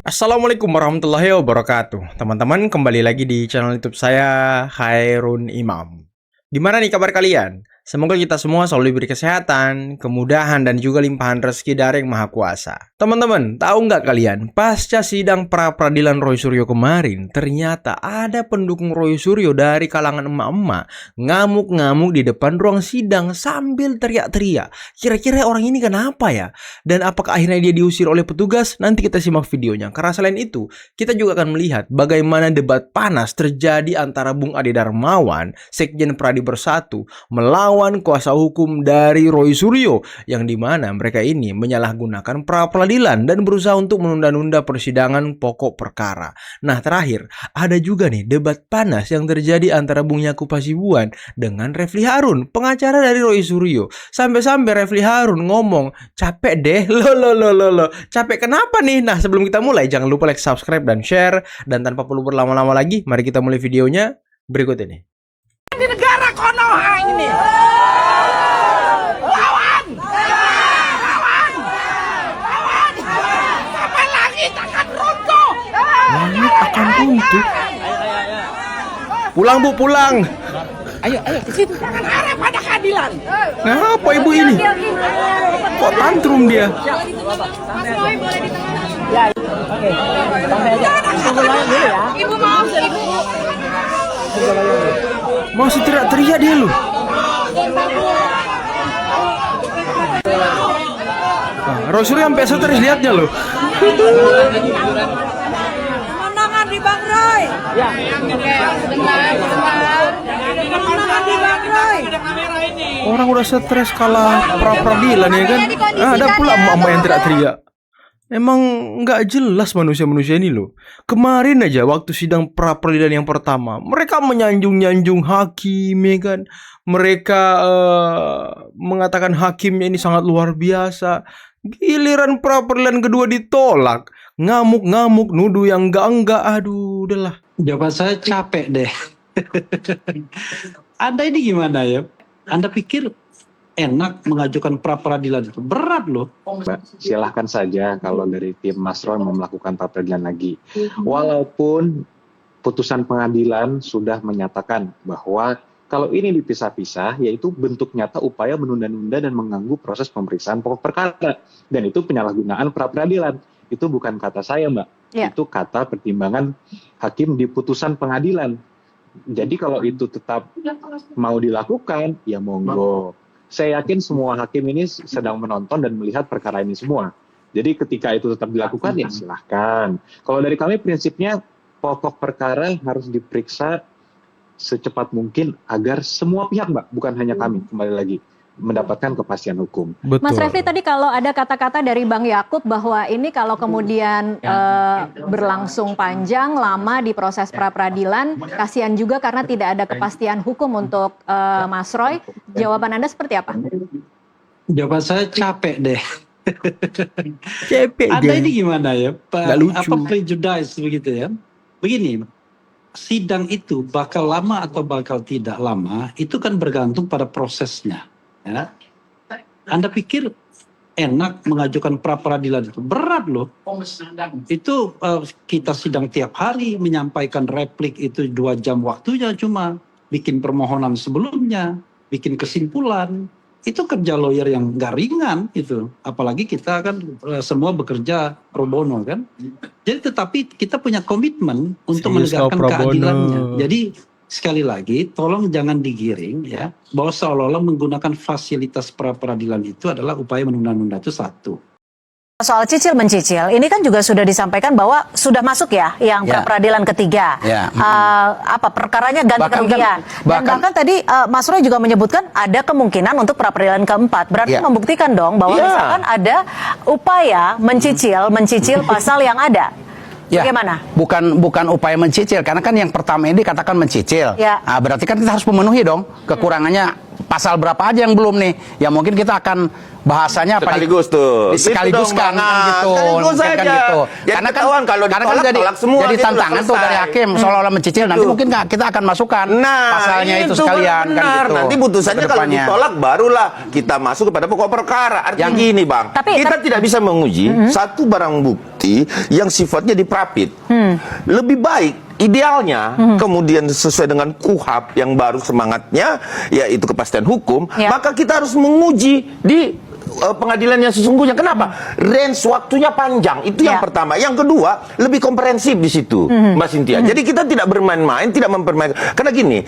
Assalamualaikum warahmatullahi wabarakatuh. Teman-teman, kembali lagi di channel YouTube saya, Khairun Imam. Gimana nih kabar kalian? Semoga kita semua selalu diberi kesehatan, kemudahan, dan juga limpahan rezeki dari Yang Maha Kuasa. Teman-teman, tahu nggak kalian, pasca sidang pra-peradilan Roy Suryo kemarin, ternyata ada pendukung Roy Suryo dari kalangan emak-emak ngamuk-ngamuk di depan ruang sidang sambil teriak-teriak. Kira-kira orang ini kenapa ya? Dan apakah akhirnya dia diusir oleh petugas? Nanti kita simak videonya. Karena selain itu, kita juga akan melihat bagaimana debat panas terjadi antara Bung Ade Darmawan, Sekjen Pradi Bersatu, melawan kuasa hukum dari Roy Suryo, yang dimana mereka ini menyalahgunakan pra-peradilan dan berusaha untuk menunda-nunda persidangan pokok perkara. Nah, terakhir ada juga nih debat panas yang terjadi antara Bung Yakub Hasibuan dengan Refli Harun, pengacara dari Roy Suryo. Sampai-sampai Refli Harun ngomong, capek deh, lo, capek kenapa nih? Nah, sebelum kita mulai, jangan lupa like, subscribe, dan share. Dan tanpa perlu berlama-lama lagi, mari kita mulai videonya berikut ini. Di negara Konoha ini lawan sampai langit akan runtuh. Langit akan runtuh. Pulang bu, pulang. Ayo ke situ. Jangan harap ada keadilan. Ngapa ibu ini? Kok tantrum dia? Mas Roy boleh di tengah. Ya, oke. Sampai aja. Tunggu dulu ya. Ibu maaf, Ibu. Masih teriak-teriak dia loh. Roy Suryo sampai stres lihatnya loh. Kemenangan di Bang Roy. Ya. Oke, sebentar. Kemenangan di Bang Roy. Orang udah stres kalah pra-peradilan ya kan. Ada pula emak-emak yang teriak-teriak. Emang nggak jelas manusia-manusia ini loh. Kemarin aja waktu sidang pra-peradilan yang pertama, mereka menyanjung-nyanjung hakim ya kan. Mereka mengatakan hakimnya ini sangat luar biasa. Giliran pra-peradilan kedua ditolak, ngamuk-ngamuk, nuduh yang enggak-enggak. Aduh, udahlah. Jawaban saya capek deh. Anda ini gimana ya? Anda pikir enak mengajukan pra-peradilan itu? Berat loh. Mbak, silahkan saja kalau dari tim Mas Roy mau melakukan pra-peradilan lagi. Walaupun putusan pengadilan sudah menyatakan bahwa kalau ini dipisah-pisah, yaitu bentuk nyata upaya menunda-nunda dan mengganggu proses pemeriksaan pokok perkara. Dan itu penyalahgunaan pra-peradilan. Itu bukan kata saya, Mbak. Ya. Itu kata pertimbangan hakim di putusan pengadilan. Jadi kalau itu tetap mau dilakukan, ya monggo. Saya yakin semua hakim ini sedang menonton dan melihat perkara ini semua. Jadi ketika itu tetap dilakukan, ya silahkan. Kalau dari kami prinsipnya pokok perkara harus diperiksa secepat mungkin agar semua pihak, Mbak, bukan hanya kami, kembali lagi, mendapatkan kepastian hukum. Betul. Mas Refli, tadi kalau ada kata-kata dari Bang Yakub bahwa ini kalau kemudian berlangsung panjang, lama di proses pra-peradilan, kasihan juga karena tidak ada kepastian hukum untuk Mas Roy. Jawaban Anda seperti apa? Jawaban saya capek deh. Capek Anda dia. ini gimana ya? Nggak lucu. Apa prejudice begitu ya? Begini, sidang itu bakal lama atau bakal tidak lama, itu kan bergantung pada prosesnya. Ya. Anda pikir enak mengajukan pra-peradilan itu? Berat loh. Itu kita sidang tiap hari, menyampaikan replik itu 2 jam waktunya cuma. Bikin permohonan sebelumnya, bikin kesimpulan. Itu kerja lawyer yang nggak ringan itu. Apalagi kita kan semua bekerja pro bono kan. Jadi tetapi kita punya komitmen untuk Serius kau menegakkan pro bono. keadilannya. Jadi sekali lagi, tolong jangan digiring ya, bahwa seolah-olah menggunakan fasilitas pra-peradilan itu adalah upaya menunda-nunda. Itu satu. Soal cicil mencicil, ini kan juga sudah disampaikan bahwa sudah masuk ya yang Ya. pra-peradilan ketiga. Ya. Perkaranya ganti Bahkan kan- kerugian. Dan bahkan tadi Mas Roy juga menyebutkan ada kemungkinan untuk pra-peradilan keempat. Berarti Ya. membuktikan dong bahwa Ya. misalkan ada upaya mencicil pasal yang ada. Ya, Bagaimana? bukan upaya mencicil, karena kan yang pertama ini dikatakan mencicil. Ya. Berarti kan kita harus memenuhi dong kekurangannya pasal berapa aja yang belum nih? Ya mungkin kita akan bahasanya sekaligus tuh. Sekaliguskan Gitu dong, kan gitu. sekaligus Mungkin kan aja. gitu. Jadi Karena kan ketahuan kalau ditolak, tolak semua, jadi gitu, tantangan udah tuh dari selesai. hakim seolah-olah mencicil. Nanti Itu. mungkin kita akan masukkan Nah, pasalnya itu sekalian kan benar. gitu. Nanti putusannya kalau Kedepannya. ditolak barulah kita masuk kepada pokok perkara. Artinya Yang- gini, Bang. Kita tidak bisa menguji satu barang bukti yang sifatnya diprapit. Lebih baik idealnya kemudian sesuai dengan KUHP yang baru semangatnya yaitu kepastian hukum, Ya. maka kita harus menguji di pengadilan yang sesungguhnya. Kenapa? Range waktunya panjang. Itu yang Ya. pertama. Yang kedua, lebih komprehensif di situ, Mbak Cynthia. Jadi kita tidak bermain-main, tidak mempermainkan. Karena gini,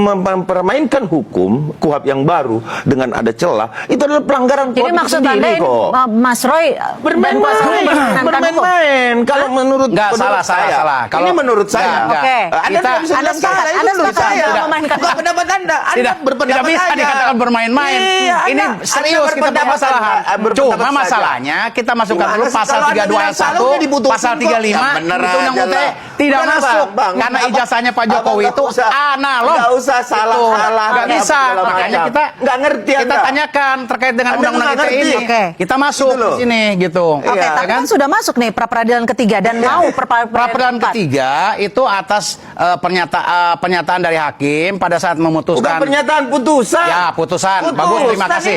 mempermainkan hukum KUHP yang baru dengan ada celah, itu adalah pelanggaran Jadi KUHP itu maksud sendiri Anda ini kok. Mas Roy dan kuasa hukum mempermainkan hukum? Bermain-main. Kalau menurut Enggak, menurut salah. saya, Kalau ini menurut saya. enggak. Oke. Anda Kita- tidak bisa Anda bilang sepakat, salah, itu Anda menurut sepakat saya. tidak memainkan Bukan pendapat Anda. Anda Tidak berpendapat bisa aja. dikatakan bermain-main. Iya, Ini Anda serius kita berpendapat permasalahan. saja, berpendapat Cuma saja. masalahnya kita masukkan Gimana dulu sih? pasal Kalau Anda 32 ayat bilang salah, 1, udah diputusin pasal kok. 35 Ya bener Undang-Undang aja UTE lah. tidak Udah, masuk Bang. karena Apa- ijazahnya Pak Jokowi Abang itu nggak usah- analog. nggak usah salah-salah, Nggak nggak bisa. segala Makanya macam. kita Nggak ngerti kita Anda. tanyakan terkait dengan Anda Undang-Undang nggak ITE ini. ngerti. Oke. Kita masuk Gitu loh. di sini gitu. Oke, Iya, tapi kan sudah masuk nih pra peradilan ketiga dan mau Pra-peradilan ketiga itu atas pernyataan dari hakim pada saat Bukan memutuskan. pernyataan putusan. Ya, putusan. Bagus, terima kasih.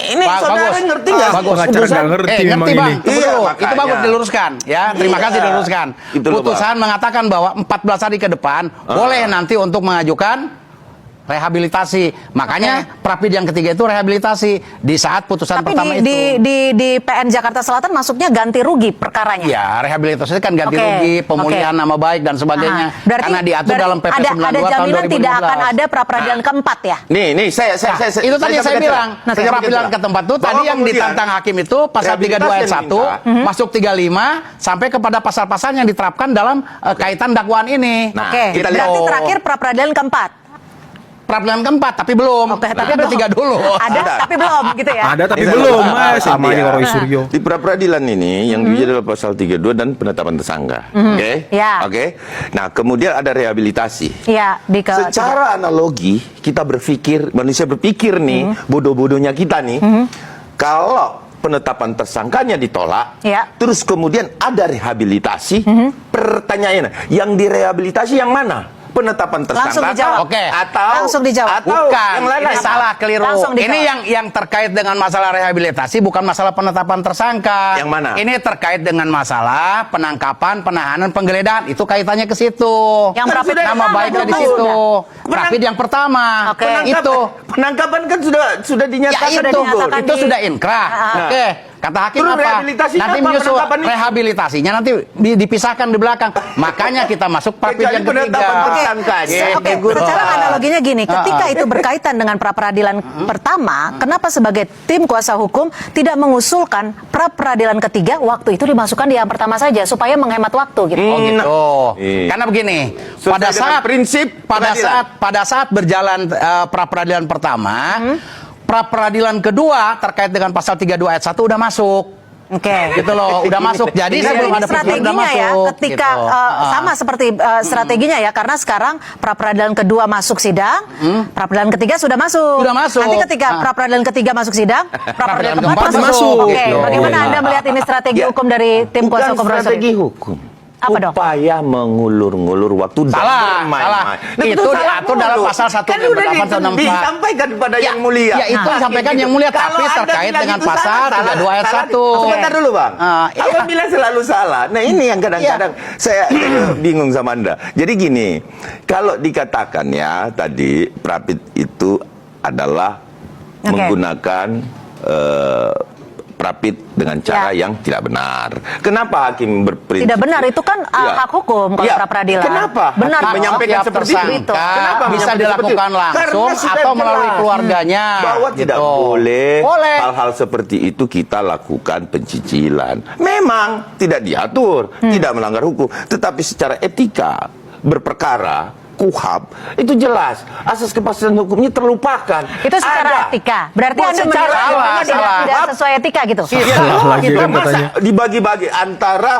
Ini saudara ngerti nggak? Bagus. Pengacara Putusan. nggak ngerti memang ngerti, Bang. ini. Itu, Iya, dulu. makanya. Itu bagus diluruskan. Ya, terima Iya. kasih diluruskan. Itu loh, Putusan mengatakan bahwa 14 hari ke depan boleh nanti untuk mengajukan rehabilitasi. Makanya Prapid yang ketiga itu rehabilitasi di saat putusan tapi pertama di, itu. di PN Jakarta Selatan masuknya ganti rugi perkaranya. Ya, rehabilitasi kan ganti Oke, rugi, pemulihan oke. nama baik dan sebagainya. Aha. Berarti, Karena diatur dalam PP 92 ada tahun jaminan 2015. tidak akan ada pra peradilan keempat ya? Nih, saya Itu tadi yang saya bilang. Saya Pra-peradilan ke tempat itu tadi yang ditantang hakim itu pasal 32 ayat 1 masuk 35 sampai kepada pasal-pasal yang diterapkan dalam kaitan dakwaan ini. Nah, Oke, kita lihat. berarti terakhir pra peradilan keempat. Pra-peradilan keempat tapi belum. Oke, tapi ada belum. 3 dulu. Ada tapi belum gitu ya. Ada tapi Ini belum. saya- Sama aja kalau Roy Suryo. Di pra-peradilan ini yang diuji adalah pasal 32 dan penetapan tersangka. Oke? Ya. Oke. Nah, kemudian ada rehabilitasi. Iya, di ke Secara analogi, kita berpikir, manusia berpikir nih, bodoh-bodohnya kita nih, kalau penetapan tersangkanya ditolak, Ya. terus kemudian ada rehabilitasi, pertanyaannya, yang direhabilitasi yang mana? Penetapan tersangka Langsung dijawab. Oke. atau Langsung dijawab. atau Bukan, yang lain ini salah, keliru. Langsung dijawab. Ini yang terkait dengan masalah rehabilitasi bukan masalah penetapan tersangka. Yang mana? Ini terkait dengan masalah penangkapan, penahanan, penggeledahan. Itu kaitannya ke situ. Yang Kan Prapid sudah Nama pertama baiknya di betul. situ. Penang- Prapid yang pertama. Oke. Itu. Penangkapan kan sudah Ya dinyatakan. itu, dinyatakan itu di- sudah inkrah. Ah. Oke, kata hakim Terus apa? rehabilitasinya Nanti apa? menyusul Penangkapan itu? rehabilitasinya nanti dipisahkan di belakang. Makanya kita masuk Prapid Kecuali yang ketiga. penetapan Oke, tersangkanya. oke. Guru. Secara analoginya gini, ketika itu berkaitan dengan pra peradilan pertama, kenapa sebagai tim kuasa hukum tidak mengusulkan pra peradilan ketiga waktu itu dimasukkan di yang pertama saja supaya menghemat waktu gitu? Oh gitu. Iya. Karena begini, Sesuai pada dengan saat prinsip peradilan. pada saat berjalan pra peradilan pertama, pra peradilan kedua terkait dengan pasal 32 ayat 1 udah masuk. Oke. Gitu loh, udah masuk. Jadi Jadi sebelum ini ada putusan udah strateginya ya, masuk. ketika gitu. sama seperti strateginya ya, karena sekarang pra peradilan kedua masuk sidang, pra peradilan ketiga sudah masuk. Sudah masuk. Nanti ketika pra peradilan ketiga masuk sidang, pra peradilan keempat keempat masuk. masuk. Oke, Gitu. bagaimana Iya. Anda melihat ini strategi Ya, hukum dari tim Bukan kuasa hukum Profesor? strategi hukum. Apa dong? Upaya mengulur-ngulur waktu dan Salah, bermain-main. salah. Nah, Itu salah diatur mulu. dalam pasal 1 Kan udah 164. disampaikan kepada yang mulia. Ya itu disampaikan yang mulia, Kalau tapi Anda terkait bilang dengan itu pasal salah, 32 ayat salah. 1. Sebentar dulu, Bang. Iya. Abang bilang selalu salah. Nah, ini yang kadang-kadang saya bingung sama Anda. Jadi gini, kalau dikatakan ya tadi Prapid itu adalah Oke. menggunakan Prapid dengan cara yang tidak benar. Kenapa hakim berprinsip? Tidak benar, itu kan Ya. hak hukum kalau Ya, pra peradilan. Kenapa? Benar Hakim dong. menyampaikan Setiap seperti itu. tersangka Kenapa bisa menyampaikan dilakukan seperti itu? langsung Karena sudah atau melalui jelas keluarganya. bahwa tidak Gitu. boleh Boleh. hal-hal seperti itu kita lakukan pencicilan. Memang tidak diatur, tidak melanggar hukum, tetapi secara etika berperkara KUHP itu jelas asas kepastian hukumnya terlupakan. Itu secara Ada. etika. Berarti Bukan Anda secara menilai salah, tidak salah. sesuai etika gitu. Iya, Salah lagi kita kan masa katanya. dibagi-bagi antara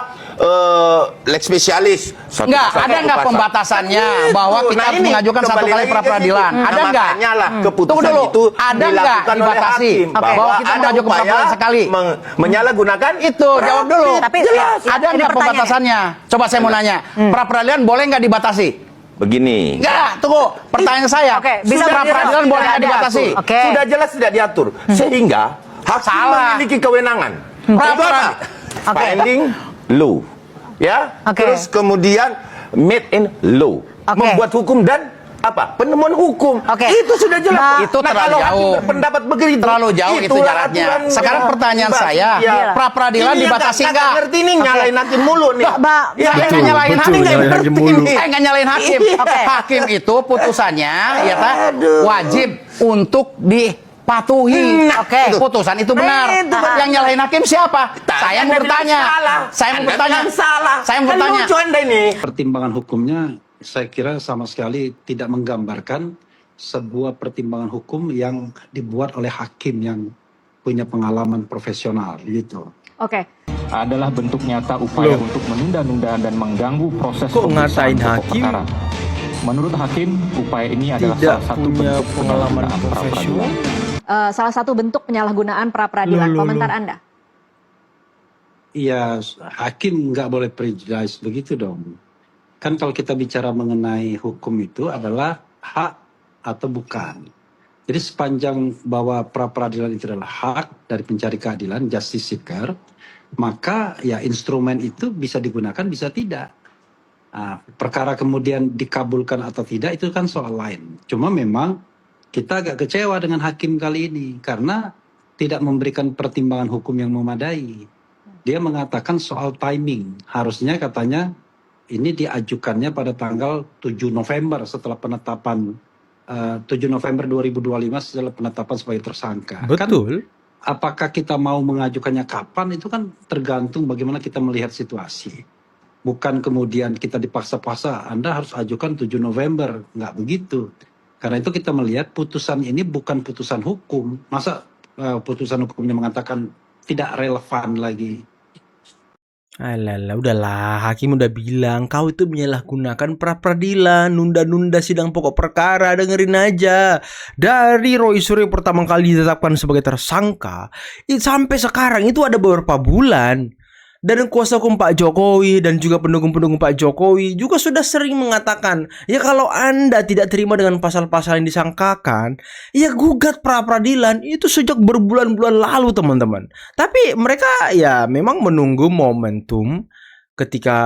lex spesialis. Enggak, ada nggak pembatasannya bahwa kita harus mengajukan satu kali pra peradilan? Ada nggak? Keputusan Tunggu dulu, itu ada nggak dilakukan oleh dibatasi hakim bahwa kita ada mengajukan pra upaya peradilan sekali? menyalahgunakan Itu jawab dulu. Tapi Jelas. ya, Ada ini nggak pertanyaannya. pembatasannya? Coba saya mau nanya, pra peradilan boleh nggak dibatasi? begini. Enggak, tunggu. Pertanyaan saya. Oke, bisa Sudah berdiri. peradilan boleh nggak dibatasi? Oke. Sudah jelas tidak diatur. Sehingga hakim Salah. memiliki kewenangan. Pra Itu apa? peradilan. Oke. Finding law. Ya. Oke. Terus kemudian made in law. Oke. Membuat hukum dan apa? Penemuan hukum. Oke. Itu sudah jelas. Nah, itu terlalu kalau hakim jauh. berpendapat begitu, Terlalu jauh itu itulah jaraknya. aturan Sekarang yang pertanyaan dibahas. saya, Ya. pra peradilan Ini yang dibatasi nggak nggak? ngerti nih, nyalain hakim mulu nih. Mbak, Ya, Saya nggak Betul, nyalain betul, hakim, nyalain hakim mulu. Saya nggak nyalain hakim. Hakim itu putusannya, ya kan, wajib untuk dipatuhi. Oke. Putusan itu benar. Itu benar. Yang nyalain hakim siapa? Saya mau Anda bilang bertanya. salah. Saya mau Anda bertanya. bilang salah. Saya mau Kan bertanya. lucu Anda ini. Pertimbangan hukumnya saya kira sama sekali tidak menggambarkan sebuah pertimbangan hukum yang dibuat oleh hakim yang punya pengalaman profesional gitu. Oke. adalah bentuk nyata upaya Loh. untuk menunda-nunda dan mengganggu proses Kok pemeriksaan ngatain pokok hakim? perkara. Menurut hakim, upaya ini adalah Tidak salah satu punya bentuk pengalaman penyalahgunaan pra profesional. peradilan. Salah satu bentuk penyalahgunaan pra peradilan. Loh, loh, Komentar loh. Anda. Iya, hakim nggak boleh prejudice begitu dong. Kan kalau kita bicara mengenai hukum itu adalah hak atau bukan. Jadi sepanjang bahwa pra peradilan itu adalah hak dari pencari keadilan, justice seeker, maka ya instrumen itu bisa digunakan, bisa tidak. Nah, perkara kemudian dikabulkan atau tidak itu kan soal lain. Cuma memang kita agak kecewa dengan hakim kali ini karena tidak memberikan pertimbangan hukum yang memadai. Dia mengatakan soal timing. Harusnya katanya ini diajukannya pada tanggal 7 November setelah penetapan 7 November 2025 setelah penetapan sebagai tersangka. Kan Betul. apakah kita mau mengajukannya kapan itu kan tergantung bagaimana kita melihat situasi. Bukan kemudian kita dipaksa-paksa, Anda harus ajukan 7 November. Nggak begitu. Karena itu kita melihat putusan ini bukan putusan hukum. Masa putusan hukumnya mengatakan tidak relevan lagi. Alah, udahlah. Hakim udah bilang kau itu menyalahgunakan pra peradilan, nunda-nunda sidang pokok perkara. Dengerin aja. Dari Roy Suryo pertama kali ditetapkan sebagai tersangka, sampai sekarang itu ada beberapa bulan. Dan kuasa hukum Pak Jokowi dan juga pendukung-pendukung Pak Jokowi juga sudah sering mengatakan, ya kalau Anda tidak terima dengan pasal-pasal yang disangkakan, ya gugat pra peradilan itu sejak berbulan-bulan lalu teman-teman. Tapi mereka ya memang menunggu momentum ketika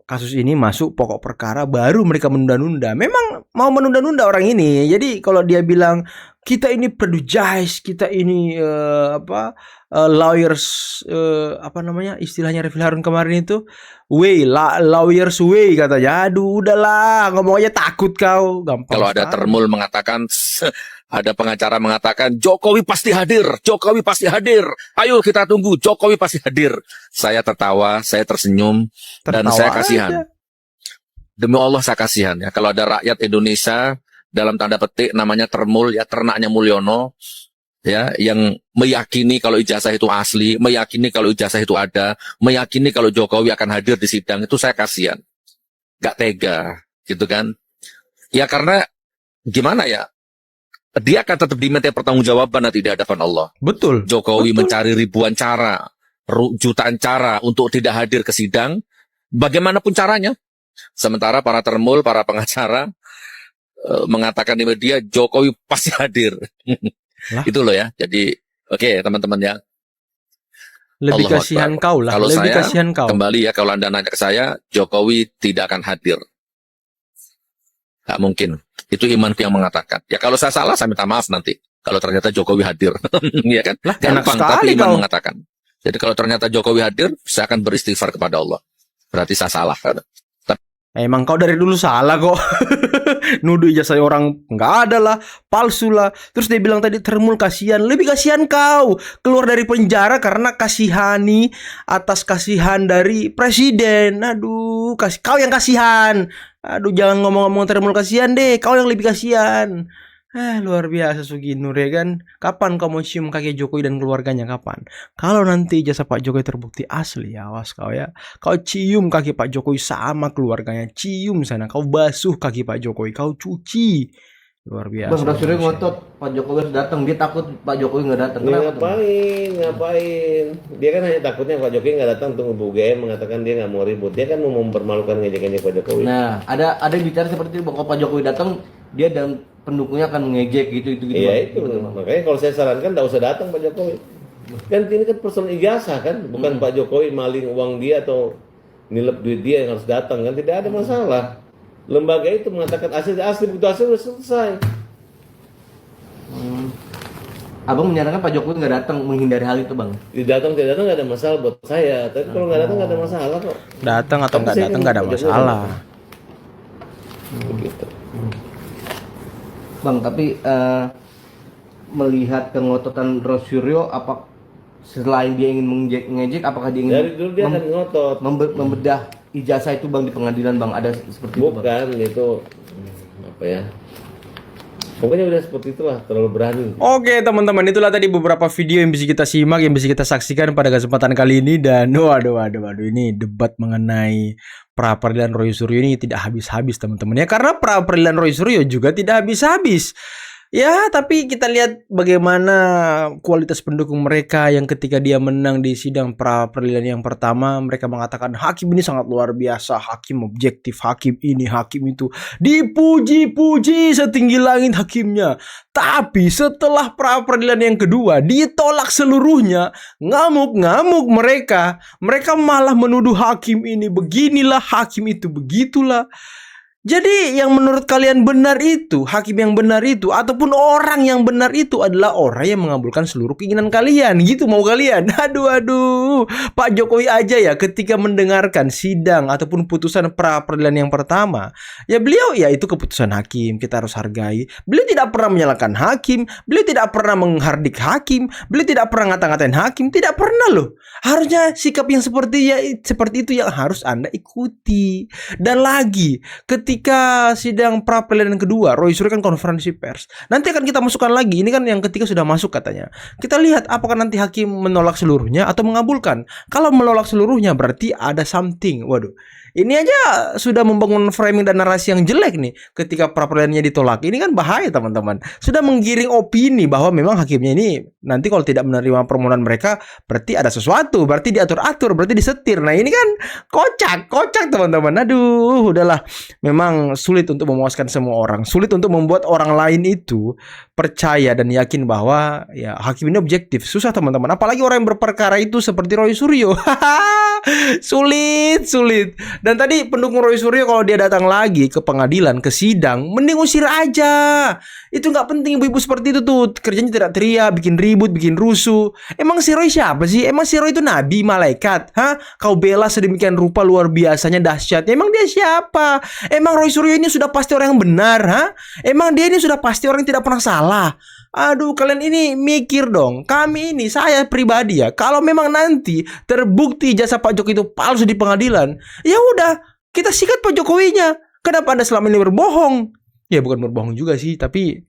kasus ini masuk pokok perkara baru mereka menunda-nunda. Memang mau menunda-nunda orang ini. Jadi kalau dia bilang kita ini prejudice, kita ini lawyers apa namanya istilahnya Refil Harun kemarin itu lawyers way katanya. Aduh udahlah ngomong aja takut kau. Gampang. Kalau ada sekali. termul mengatakan, ada pengacara mengatakan Jokowi pasti hadir, Jokowi pasti hadir. Ayo kita tunggu, Jokowi pasti hadir. Saya tertawa, saya tersenyum, dan Tertawa saya kasihan. aja. Demi Allah saya kasihan ya. Kalau ada rakyat Indonesia dalam tanda petik namanya termul ya, ternaknya Mulyono ya, yang meyakini kalau ijazah itu asli, meyakini kalau ijazah itu ada, meyakini kalau Jokowi akan hadir di sidang, itu saya kasihan. Gak tega gitu kan. Ya karena gimana ya, dia akan tetap diminta pertanggungjawaban nanti di hadapan Allah. Betul. Jokowi Betul. mencari ribuan cara, jutaan cara untuk tidak hadir ke sidang, bagaimanapun caranya. Sementara para termul, para pengacara mengatakan di media Jokowi pasti hadir. Lah. Itu loh ya. Jadi oke, teman-teman ya. Lebih Allahu kasihan Akbar. kau lah. Kalau Lebih saya kasihan kau. kembali ya, kalau Anda nanya ke saya, Jokowi tidak akan hadir. Gak mungkin. Itu imanku yang mengatakan. Ya kalau saya salah, saya minta maaf nanti. Kalau ternyata Jokowi hadir. Ya kan? Lah, enak Gampang, sekali tapi iman kau. mengatakan. Jadi kalau ternyata Jokowi hadir, saya akan beristighfar kepada Allah. Berarti saya salah. Emang kau dari dulu salah kok. Nuduh ijazah orang nggak ada lah, palsu lah. Terus dia bilang tadi termul kasihan. Lebih kasihan kau keluar dari penjara karena kasihani atas kasihan dari presiden. Aduh, kau yang kasihan. Aduh, jangan ngomong-ngomong termul kasihan deh. Kau yang lebih kasihan. Luar biasa Sugi Nur ya kan. Kapan kau mau cium kaki Jokowi dan keluarganya, kapan? Kalau nanti ijazah Pak Jokowi terbukti asli, awas kau ya. Kau cium kaki Pak Jokowi sama keluarganya, cium sana. Kau basuh kaki Pak Jokowi, kau cuci. Luar biasa. Bang Rasulnya ngotot Pak Jokowi harus datang. Dia takut Pak Jokowi nggak datang. Kenapa? Ngapain? Dia kan hanya takutnya Pak Jokowi nggak datang. Tunggu Bu GM mengatakan dia nggak mau ribut. Dia kan mau mempermalukan ngejek-ngejek Pak Jokowi. Nah, ada bicara seperti itu. Kalau Pak Jokowi datang, dia dan pendukungnya akan mengejek gitu. Iya itu. Makanya kalau saya sarankan nggak usah datang Pak Jokowi. Kan ini kan persoalan ijazah kan, bukan Pak Jokowi maling uang dia atau nilep duit dia yang harus datang kan, tidak ada masalah. Lembaga itu mengatakan asli begitu asli sudah selesai. Abang menyarankan Pak Jokowi nggak datang, menghindari hal itu, Bang. Tidak datang nggak ada masalah buat saya. Tapi kalau nggak datang nggak ada masalah kok. Datang atau nggak datang nggak ada masalah. Begitu. Bang, tapi melihat kengototan Rosuryo, apa selain dia ingin mengejek, apakah dia ingin dari dulu dia akan ngotot membedah ijazah itu Bang di pengadilan, Bang? Ada seperti itu, Bang? Bukan, itu apa ya? Pokoknya udah seperti itulah, terlalu berani. Oke teman-teman, itulah tadi beberapa video yang bisa kita simak, yang bisa kita saksikan pada kesempatan kali ini. Dan waduh, ini debat mengenai pra peradilan Roy Suryo ini tidak habis-habis teman-teman ya. Karena pra peradilan Roy Suryo juga tidak habis-habis. Ya, tapi kita lihat bagaimana kualitas pendukung mereka yang ketika dia menang di sidang pra peradilan yang pertama, mereka mengatakan hakim ini sangat luar biasa, hakim objektif, hakim ini, hakim itu. Dipuji-puji setinggi langit hakimnya. Tapi setelah pra peradilan yang kedua ditolak seluruhnya, ngamuk-ngamuk mereka. Mereka malah menuduh hakim ini beginilah, hakim itu begitulah. Jadi yang menurut kalian benar itu, hakim yang benar itu, ataupun orang yang benar itu adalah orang yang mengabulkan seluruh keinginan kalian. Gitu mau kalian. Aduh. Pak Jokowi aja ya ketika mendengarkan sidang ataupun putusan pra peradilan yang pertama, ya beliau ya itu keputusan hakim, kita harus hargai. Beliau tidak pernah menyalahkan hakim, beliau tidak pernah menghardik hakim, beliau tidak pernah ngata-ngatain hakim, tidak pernah loh. Harusnya sikap yang seperti itu yang harus Anda ikuti. Dan lagi, ketika sidang pra peradilan kedua, Roy Suryo kan konferensi pers. Nanti akan kita masukkan lagi. Ini kan yang ketiga sudah masuk katanya. Kita lihat apakah nanti hakim menolak seluruhnya atau mengabulkan. Kalau menolak seluruhnya berarti ada something. Waduh. Ini aja sudah membangun framing dan narasi yang jelek nih ketika pra peradilannya ditolak. Ini kan bahaya teman-teman. Sudah menggiring opini bahwa memang hakimnya ini nanti kalau tidak menerima permohonan mereka berarti ada sesuatu, berarti diatur-atur, berarti disetir. Nah, ini kan kocak teman-teman. Aduh, udahlah. Memang sulit untuk memuaskan semua orang. Sulit untuk membuat orang lain itu percaya dan yakin bahwa ya hakim ini objektif. Susah teman-teman. Apalagi orang yang berperkara itu seperti Roy Suryo. Sulit. Dan tadi pendukung Roy Suryo kalau dia datang lagi ke pengadilan, ke sidang, mending usir aja. Itu nggak penting ibu-ibu seperti itu tuh. Kerjanya teriak-teriak, bikin ribut, bikin rusuh. Emang si Roy siapa sih? Emang si Roy itu nabi, malaikat? Hah? Kau bela sedemikian rupa luar biasanya dahsyatnya. Emang dia siapa? Emang Roy Suryo ini sudah pasti orang yang benar, ha? Emang dia ini sudah pasti orang yang tidak pernah salah? Aduh, kalian ini mikir dong. Kami ini, saya pribadi ya, kalau memang nanti terbukti jasa Pak Jokowi itu palsu di pengadilan, ya udah, kita sikat Pak Jokowinya. Kenapa Anda selama ini berbohong? Ya bukan berbohong juga sih, tapi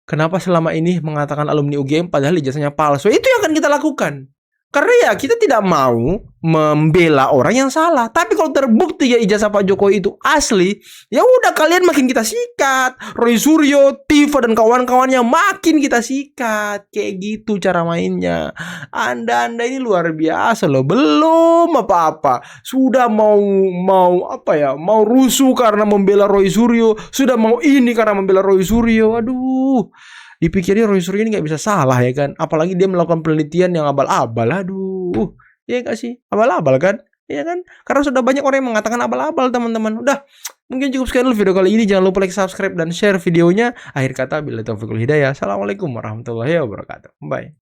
kenapa selama ini mengatakan alumni UGM padahal ijazahnya palsu? Itu yang akan kita lakukan. Karena ya kita tidak mau membela orang yang salah. Tapi kalau terbukti ya ijazah Pak Jokowi itu asli, ya udah kalian makin kita sikat. Roy Suryo, Tifa dan kawan-kawannya makin kita sikat. Kayak gitu cara mainnya. Anda ini luar biasa loh. Belum apa-apa sudah mau apa ya? Mau rusuh karena membela Roy Suryo, sudah mau ini karena membela Roy Suryo. Aduh. Dipikirnya Roy Suryo ini nggak bisa salah ya kan. Apalagi dia melakukan penelitian yang abal-abal. Aduh. Ya nggak sih? Abal-abal kan? Ya kan? Karena sudah banyak orang yang mengatakan abal-abal teman-teman. Udah. Mungkin cukup sekian dulu video kali ini. Jangan lupa like, subscribe, dan share videonya. Akhir kata, billahi taufiq wal hidayah. Assalamualaikum warahmatullahi wabarakatuh. Bye.